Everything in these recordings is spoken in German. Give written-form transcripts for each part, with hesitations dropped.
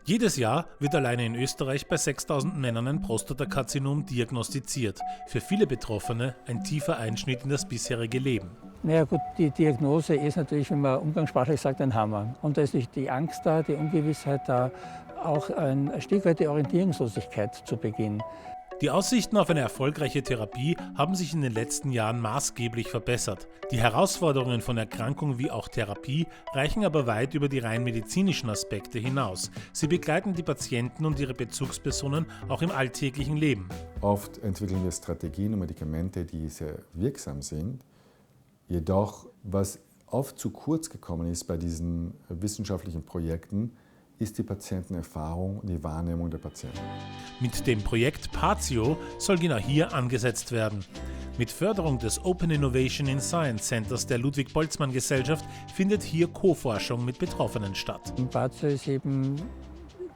Jedes Jahr wird alleine in Österreich bei 6000 Männern ein Prostatakarzinom diagnostiziert. Für viele Betroffene ein tiefer Einschnitt in das bisherige Leben. Naja gut, die Diagnose ist natürlich, wenn man umgangssprachlich sagt, ein Hammer. Und da ist nicht die Angst da, die Ungewissheit da, auch ein Stück weit die Orientierungslosigkeit zu Beginn. Die Aussichten auf eine erfolgreiche Therapie haben sich in den letzten Jahren maßgeblich verbessert. Die Herausforderungen von Erkrankung wie auch Therapie reichen aber weit über die rein medizinischen Aspekte hinaus. Sie begleiten die Patienten und ihre Bezugspersonen auch im alltäglichen Leben. Oft entwickeln wir Strategien und Medikamente, die sehr wirksam sind. Jedoch, was oft zu kurz gekommen ist bei diesen wissenschaftlichen Projekten, ist die Patientenerfahrung und die Wahrnehmung der Patienten. Mit dem Projekt PATIO soll genau hier angesetzt werden. Mit Förderung des Open Innovation in Science Centers der Ludwig-Boltzmann-Gesellschaft findet hier Co-Forschung mit Betroffenen statt. PATIO ist eben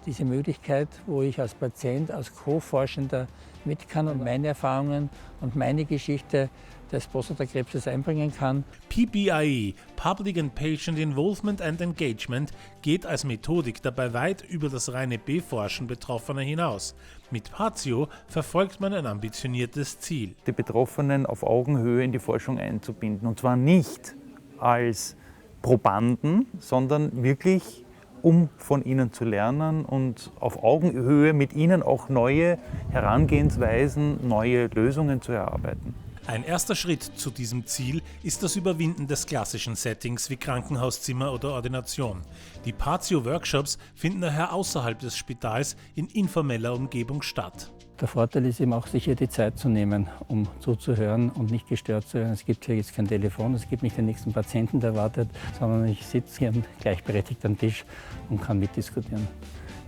diese Möglichkeit, wo ich als Patient, als Co-Forschender mit kann und meine Erfahrungen und meine Geschichte des Prostatakrebses einbringen kann. PPIE, Public and Patient Involvement and Engagement, geht als Methodik dabei weit über das reine Beforschen Betroffener hinaus. Mit PATIO verfolgt man ein ambitioniertes Ziel. Die Betroffenen auf Augenhöhe in die Forschung einzubinden. Und zwar nicht als Probanden, sondern wirklich um von ihnen zu lernen und auf Augenhöhe mit ihnen auch neue Herangehensweisen, neue Lösungen zu erarbeiten. Ein erster Schritt zu diesem Ziel ist das Überwinden des klassischen Settings wie Krankenhauszimmer oder Ordination. Die PATIO-Workshops finden daher außerhalb des Spitals in informeller Umgebung statt. Der Vorteil ist eben auch, sich hier die Zeit zu nehmen, um zuzuhören und nicht gestört zu werden. Es gibt hier jetzt kein Telefon, es gibt nicht den nächsten Patienten, der wartet, sondern ich sitze hier gleichberechtigt am Tisch und kann mitdiskutieren.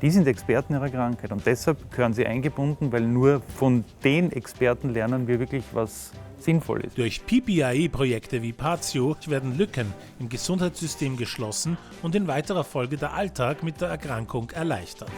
Die sind Experten ihrer Krankheit und deshalb gehören sie eingebunden, weil nur von den Experten lernen wir wirklich, was sinnvoll ist. Durch PPIE-Projekte wie PATIO werden Lücken im Gesundheitssystem geschlossen und in weiterer Folge der Alltag mit der Erkrankung erleichtert.